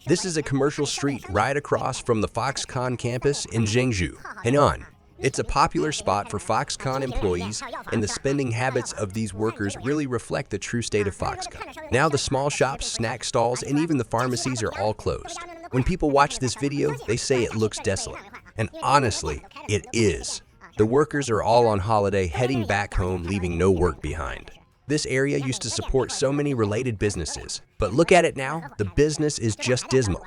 This is a commercial street right across from the Foxconn campus in Zhengzhou, Henan. It's a popular spot for Foxconn employees, and the spending habits of these workers really reflect the true state of Foxconn. Now the small shops, snack stalls, and even the pharmacies are all closed. When people watch this video, they say it looks desolate. And honestly, it is. The workers are all on holiday, heading back home, leaving no work behind. This area used to support so many related businesses, but look at it now, the business is just dismal.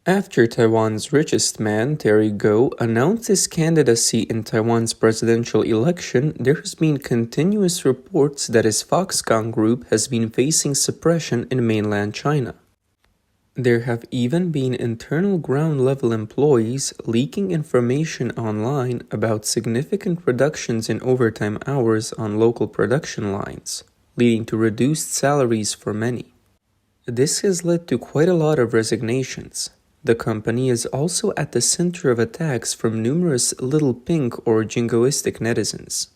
After Taiwan's richest man, Terry Gou, announced his candidacy in Taiwan's presidential election, there has been continuous reports that his Foxconn Group has been facing suppression in mainland China. There have even been internal ground-level employees leaking information online about significant reductions in overtime hours on local production lines, leading to reduced salaries for many. This has led to quite a lot of resignations. The company is also at the center of attacks from numerous little pink or jingoistic netizens.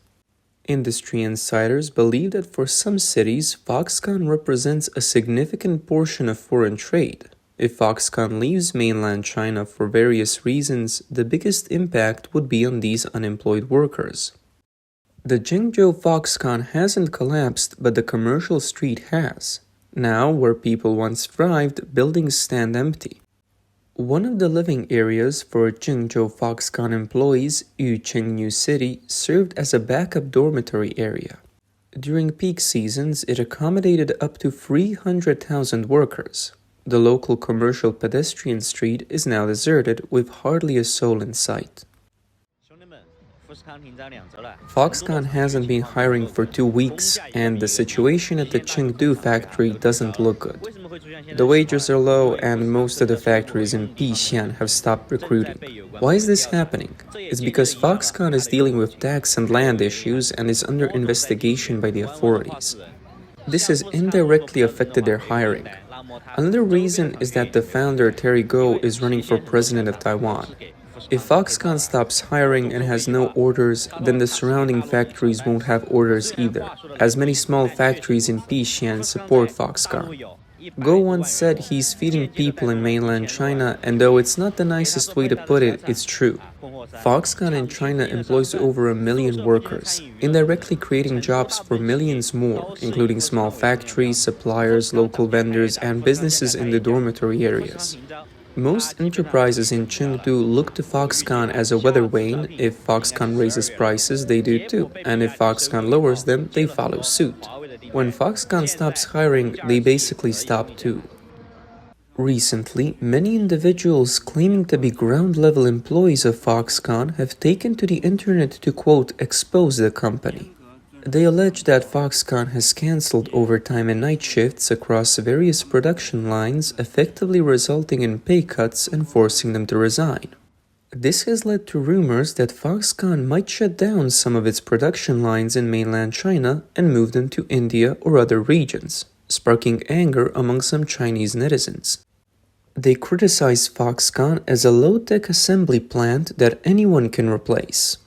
Industry insiders believe that for some cities, Foxconn represents a significant portion of foreign trade. If Foxconn leaves mainland China for various reasons, the biggest impact would be on these unemployed workers. The Zhengzhou Foxconn hasn't collapsed, but the commercial street has. Now, where people once thrived, buildings stand empty. One of the living areas for Zhengzhou Foxconn employees, Yucheng New City, served as a backup dormitory area. During peak seasons, it accommodated up to 300,000 workers. The local commercial pedestrian street is now deserted with hardly a soul in sight. Foxconn hasn't been hiring for 2 weeks, and the situation at the Chengdu factory doesn't look good. The wages are low, and most of the factories in Bixian have stopped recruiting. Why is this happening? It's because Foxconn is dealing with tax and land issues and is under investigation by the authorities. This has indirectly affected their hiring. Another reason is that the founder, Terry Gou, is running for president of Taiwan. If Foxconn stops hiring and has no orders, then the surrounding factories won't have orders either, as many small factories in Bixian support Foxconn. Gou once said he's feeding people in mainland China, and though it's not the nicest way to put it, it's true. Foxconn in China employs over 1 million workers, indirectly creating jobs for millions more, including small factories, suppliers, local vendors, and businesses in the dormitory areas. Most enterprises in Chengdu look to Foxconn as a weather vane. If Foxconn raises prices, they do too, and if Foxconn lowers them, they follow suit. When Foxconn stops hiring, they basically stop too. Recently, many individuals claiming to be ground-level employees of Foxconn have taken to the internet to, quote, expose the company. They allege that Foxconn has cancelled overtime and night shifts across various production lines, effectively resulting in pay cuts and forcing them to resign. This has led to rumors that Foxconn might shut down some of its production lines in mainland China and move them to India or other regions, sparking anger among some Chinese netizens. They criticize Foxconn as a low-tech assembly plant that anyone can replace.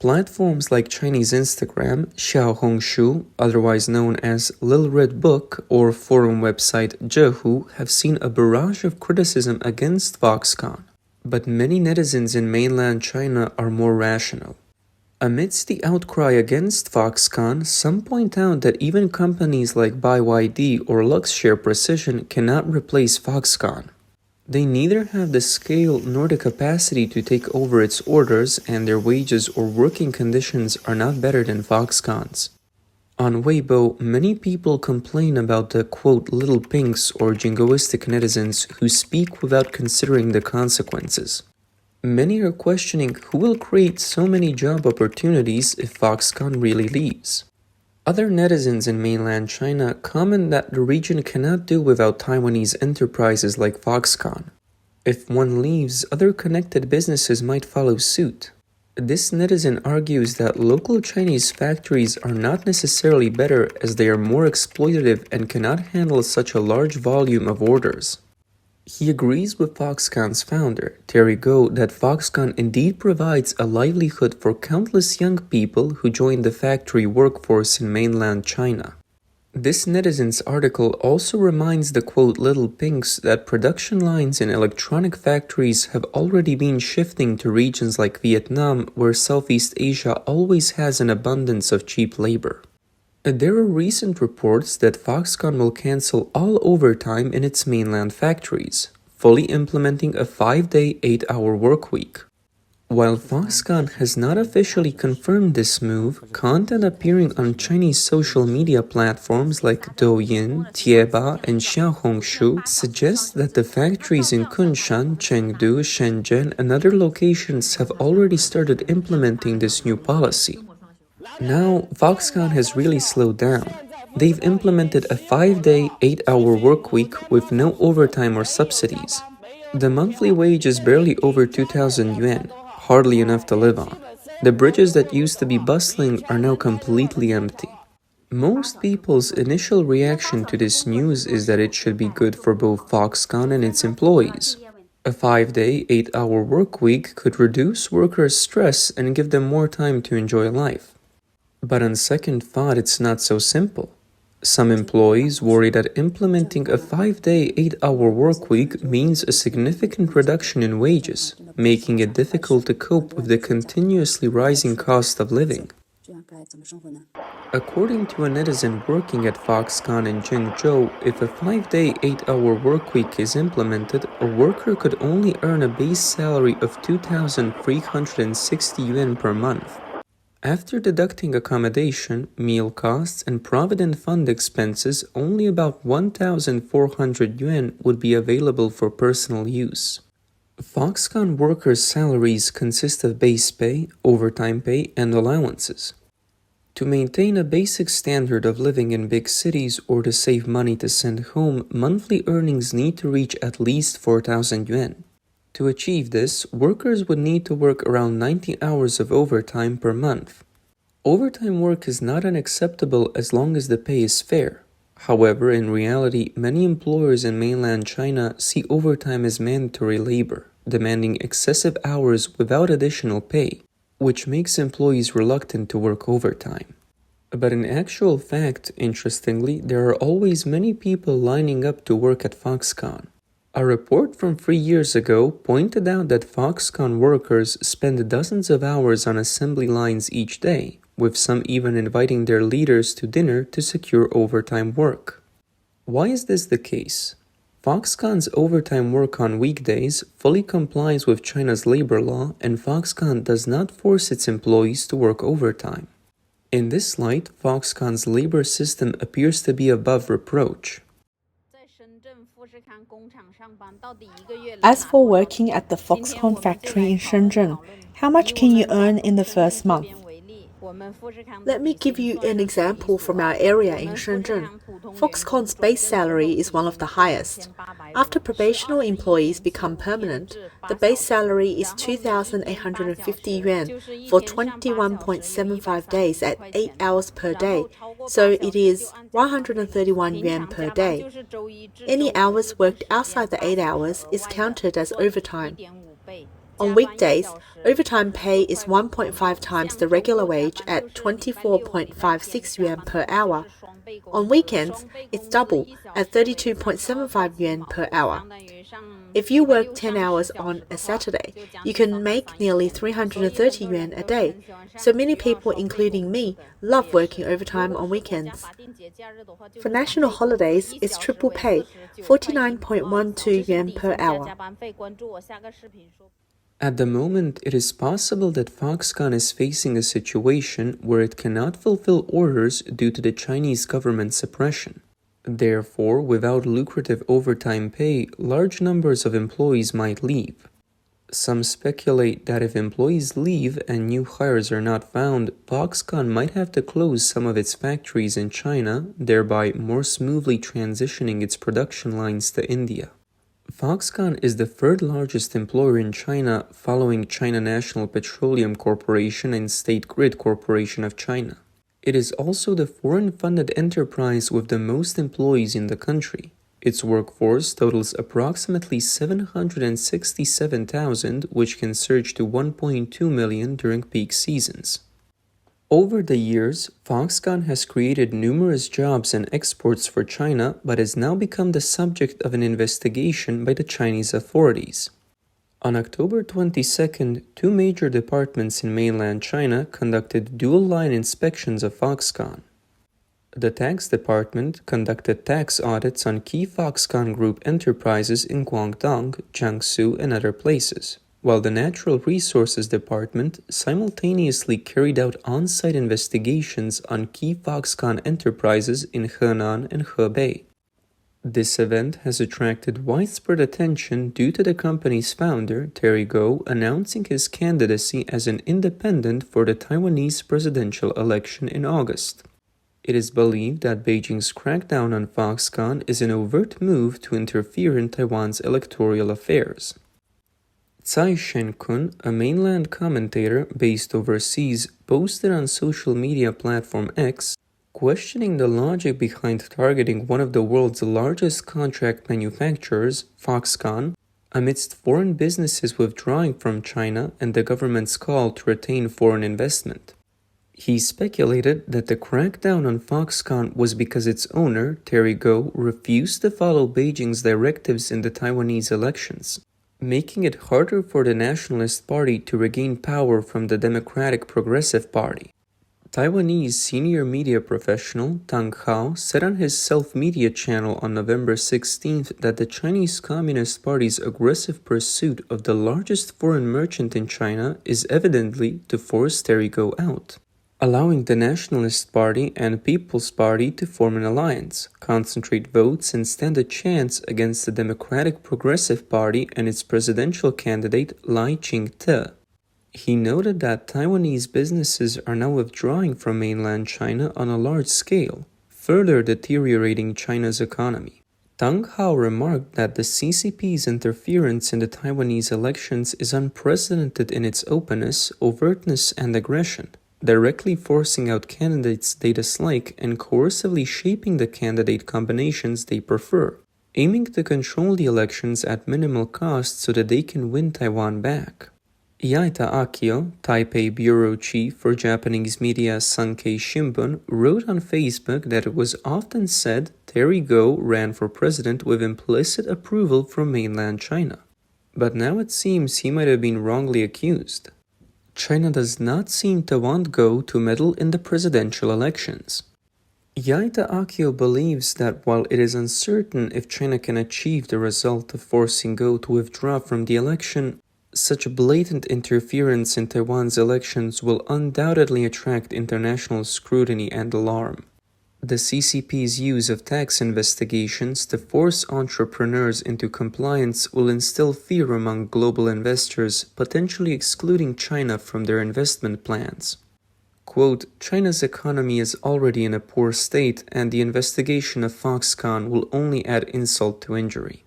Platforms like Chinese Instagram, Xiaohongshu, otherwise known as Lil Red Book, or forum website Zhehu, have seen a barrage of criticism against Foxconn. But many netizens in mainland China are more rational. Amidst the outcry against Foxconn, some point out that even companies like BYD or Luxshare Precision cannot replace Foxconn. They neither have the scale nor the capacity to take over its orders, and their wages or working conditions are not better than Foxconn's. On Weibo, many people complain about the, quote, little pinks or jingoistic netizens who speak without considering the consequences. Many are questioning who will create so many job opportunities if Foxconn really leaves. Other netizens in mainland China comment that the region cannot do without Taiwanese enterprises like Foxconn. If one leaves, other connected businesses might follow suit. This netizen argues that local Chinese factories are not necessarily better as they are more exploitative and cannot handle such a large volume of orders. He agrees with Foxconn's founder, Terry Gou, that Foxconn indeed provides a livelihood for countless young people who join the factory workforce in mainland China. This netizens article also reminds the quote little pinks that production lines in electronic factories have already been shifting to regions like Vietnam, where Southeast Asia always has an abundance of cheap labor. There are recent reports that Foxconn will cancel all overtime in its mainland factories, fully implementing a 5-day, 8-hour workweek. While Foxconn has not officially confirmed this move, content appearing on Chinese social media platforms like Douyin, Tieba, and Xiaohongshu suggests that the factories in Kunshan, Chengdu, Shenzhen, and other locations have already started implementing this new policy. Now, Foxconn has really slowed down. They've implemented a 5-day, 8-hour workweek with no overtime or subsidies. The monthly wage is barely over 2,000 yuan, hardly enough to live on. The bridges that used to be bustling are now completely empty. Most people's initial reaction to this news is that it should be good for both Foxconn and its employees. A 5-day, 8-hour workweek could reduce workers' stress and give them more time to enjoy life. But on second thought, it's not so simple. Some employees worry that implementing a 5-day, 8-hour workweek means a significant reduction in wages, making it difficult to cope with the continuously rising cost of living. According to a netizen working at Foxconn in Jingzhou, if a 5-day, 8-hour workweek is implemented, a worker could only earn a base salary of 2,360 yuan per month. After deducting accommodation, meal costs, and provident fund expenses, only about 1,400 yuan would be available for personal use. Foxconn workers' salaries consist of base pay, overtime pay, and allowances. To maintain a basic standard of living in big cities or to save money to send home, monthly earnings need to reach at least 4,000 yuan. To achieve this, workers would need to work around 90 hours of overtime per month. Overtime work is not unacceptable as long as the pay is fair. However, in reality, many employers in mainland China see overtime as mandatory labor, demanding excessive hours without additional pay, which makes employees reluctant to work overtime. But in actual fact, interestingly, there are always many people lining up to work at Foxconn. A report from 3 years ago pointed out that Foxconn workers spend dozens of hours on assembly lines each day, with some even inviting their leaders to dinner to secure overtime work. Why is this the case? Foxconn's overtime work on weekdays fully complies with China's labor law, and Foxconn does not force its employees to work overtime. In this light, Foxconn's labor system appears to be above reproach. As for working at the Foxconn factory in Shenzhen, how much can you earn in the first month? Let me give you an example from our area in Shenzhen. Foxconn's base salary is one of the highest. After probational employees become permanent, the base salary is 2,850 yuan for 21.75 days at 8 hours per day, so it is 131 yuan per day. Any hours worked outside the 8 hours is counted as overtime. On weekdays, overtime pay is 1.5 times the regular wage at 24.56 yuan per hour. On weekends, it's double at 32.75 yuan per hour. If you work 10 hours on a Saturday, you can make nearly 330 yuan a day. So many people, including me, love working overtime on weekends. For national holidays, it's triple pay, 49.12 yuan per hour. At the moment, it is possible that Foxconn is facing a situation where it cannot fulfill orders due to the Chinese government suppression. Therefore, without lucrative overtime pay, large numbers of employees might leave. Some speculate that if employees leave and new hires are not found, Foxconn might have to close some of its factories in China, thereby more smoothly transitioning its production lines to India. Foxconn is the third largest employer in China, following China National Petroleum Corporation and State Grid Corporation of China. It is also the foreign-funded enterprise with the most employees in the country. Its workforce totals approximately 767,000, which can surge to 1.2 million during peak seasons. Over the years, Foxconn has created numerous jobs and exports for China, but has now become the subject of an investigation by the Chinese authorities. On October 22nd, two major departments in mainland China conducted dual-line inspections of Foxconn. The tax department conducted tax audits on key Foxconn Group enterprises in Guangdong, Jiangsu, and other places, while the Natural Resources Department simultaneously carried out on-site investigations on key Foxconn enterprises in Henan and Hebei. This event has attracted widespread attention due to the company's founder, Terry Gou, announcing his candidacy as an independent for the Taiwanese presidential election in August. It is believed that Beijing's crackdown on Foxconn is an overt move to interfere in Taiwan's electoral affairs. Tsai Shen-kun, a mainland commentator based overseas, posted on social media platform X, questioning the logic behind targeting one of the world's largest contract manufacturers, Foxconn, amidst foreign businesses withdrawing from China and the government's call to retain foreign investment. He speculated that the crackdown on Foxconn was because its owner, Terry Gou, refused to follow Beijing's directives in the Taiwanese elections, making it harder for the Nationalist Party to regain power from the Democratic Progressive Party. Taiwanese senior media professional Tang Hao said on his self-media channel on November 16th that the Chinese Communist Party's aggressive pursuit of the largest foreign merchant in China is evidently to force Terry Gou out, allowing the Nationalist Party and People's Party to form an alliance, concentrate votes, and stand a chance against the Democratic Progressive Party and its presidential candidate Lai Ching-te. He noted that Taiwanese businesses are now withdrawing from mainland China on a large scale, further deteriorating China's economy. Tang Hao remarked that the CCP's interference in the Taiwanese elections is unprecedented in its openness, overtness, and aggression, directly forcing out candidates they dislike and coercively shaping the candidate combinations they prefer, aiming to control the elections at minimal cost so that they can win Taiwan back. Yaita Akio, Taipei bureau chief for Japanese media Sankei Shimbun, wrote on Facebook that it was often said Terry Gou ran for president with implicit approval from mainland China. But now it seems he might have been wrongly accused. China does not seem to want Gou to meddle in the presidential elections. Yaita Akio believes that while it is uncertain if China can achieve the result of forcing Gou to withdraw from the election, such blatant interference in Taiwan's elections will undoubtedly attract international scrutiny and alarm. The CCP's use of tax investigations to force entrepreneurs into compliance will instill fear among global investors, potentially excluding China from their investment plans. Quote, China's economy is already in a poor state, and the investigation of Foxconn will only add insult to injury.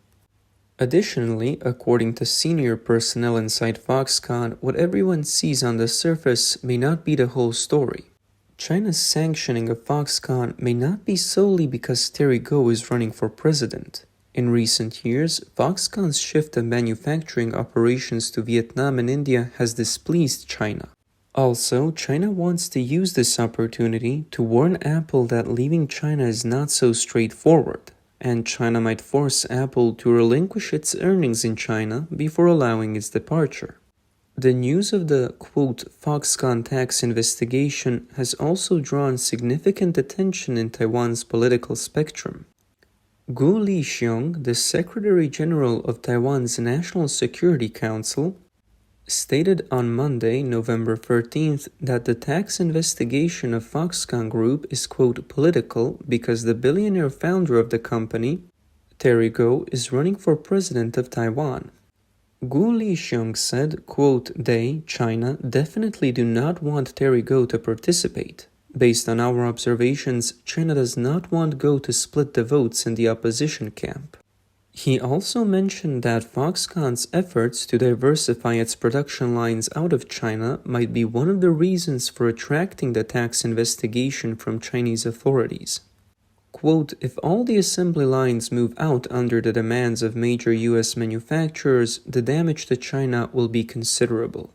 Additionally, according to senior personnel inside Foxconn, what everyone sees on the surface may not be the whole story. China's sanctioning of Foxconn may not be solely because Terry Gou is running for president. In recent years, Foxconn's shift of manufacturing operations to Vietnam and India has displeased China. Also, China wants to use this opportunity to warn Apple that leaving China is not so straightforward, and China might force Apple to relinquish its earnings in China before allowing its departure. The news of the, quote, Foxconn tax investigation has also drawn significant attention in Taiwan's political spectrum. Gu Lixiong, the Secretary General of Taiwan's National Security Council, stated on Monday, November 13th, that the tax investigation of Foxconn Group is, quote, political because the billionaire founder of the company, Terry Gou, is running for president of Taiwan. Gu Lixiong said, quote, they, China, definitely do not want Terry Gou to participate. Based on our observations, China does not want Gou to split the votes in the opposition camp. He also mentioned that Foxconn's efforts to diversify its production lines out of China might be one of the reasons for attracting the tax investigation from Chinese authorities. Quote, if all the assembly lines move out under the demands of major U.S. manufacturers, the damage to China will be considerable.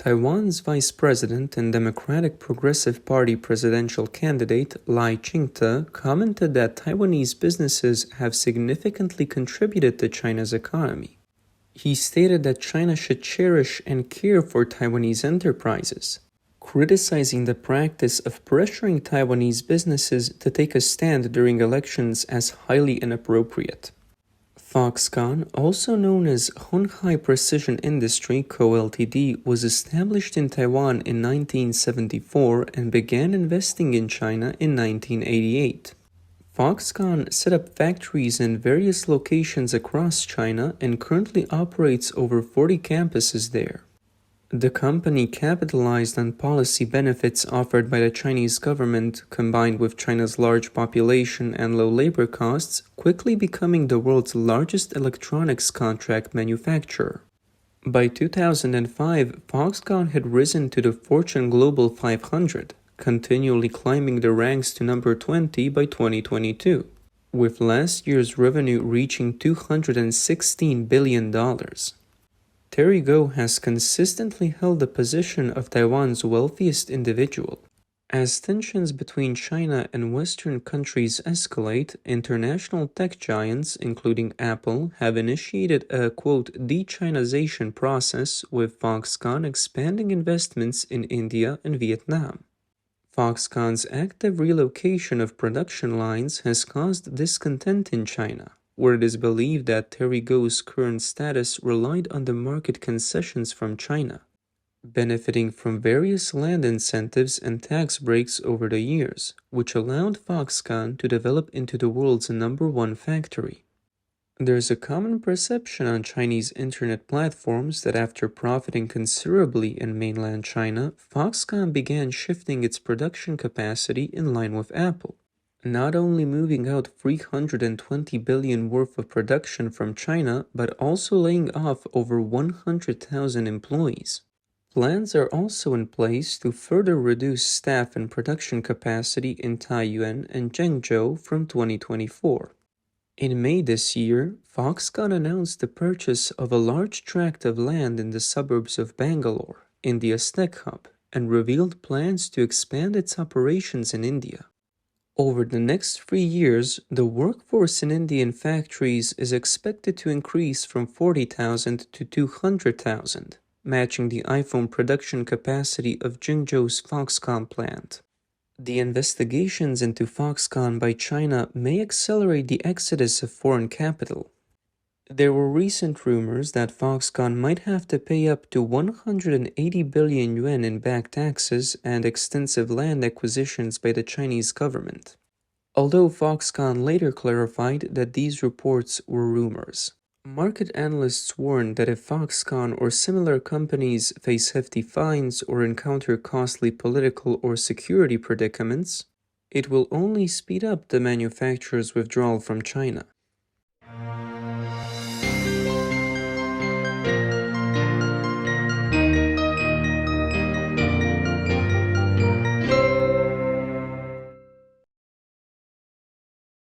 Taiwan's vice president and Democratic Progressive Party presidential candidate Lai Ching-te commented that Taiwanese businesses have significantly contributed to China's economy. He stated that China should cherish and care for Taiwanese enterprises, criticizing the practice of pressuring Taiwanese businesses to take a stand during elections as highly inappropriate. Foxconn, also known as Honghai Precision Industry Co., Ltd., was established in Taiwan in 1974 and began investing in China in 1988. Foxconn set up factories in various locations across China and currently operates over 40 campuses there. The company capitalized on policy benefits offered by the Chinese government, combined with China's large population and low labor costs, quickly becoming the world's largest electronics contract manufacturer. By 2005, Foxconn had risen to the Fortune Global 500, continually climbing the ranks to number 20 by 2022, with last year's revenue reaching $216 billion. Terry Gou has consistently held the position of Taiwan's wealthiest individual. As tensions between China and Western countries escalate, international tech giants, including Apple, have initiated a, quote, de-Chinization process, with Foxconn expanding investments in India and Vietnam. Foxconn's active relocation of production lines has caused discontent in China, where it is believed that Terry Gou's current status relied on the market concessions from China, benefiting from various land incentives and tax breaks over the years, which allowed Foxconn to develop into the world's #1 factory. There's a common perception on Chinese internet platforms that after profiting considerably in mainland China, Foxconn began shifting its production capacity in line with Apple, not only moving out $320 billion worth of production from China, but also laying off over 100,000 employees. Plans are also in place to further reduce staff and production capacity in Taiyuan and Zhengzhou from 2024. In May this year, Foxconn announced the purchase of a large tract of land in the suburbs of Bangalore, India's tech hub, and revealed plans to expand its operations in India. Over the next 3 years, the workforce in Indian factories is expected to increase from 40,000 to 200,000, matching the iPhone production capacity of Jingzhou's Foxconn plant. The investigations into Foxconn by China may accelerate the exodus of foreign capital. There were recent rumors that Foxconn might have to pay up to 180 billion yuan in back taxes and extensive land acquisitions by the Chinese government, although Foxconn later clarified that these reports were rumors. Market analysts warn that if Foxconn or similar companies face hefty fines or encounter costly political or security predicaments, it will only speed up the manufacturer's withdrawal from China.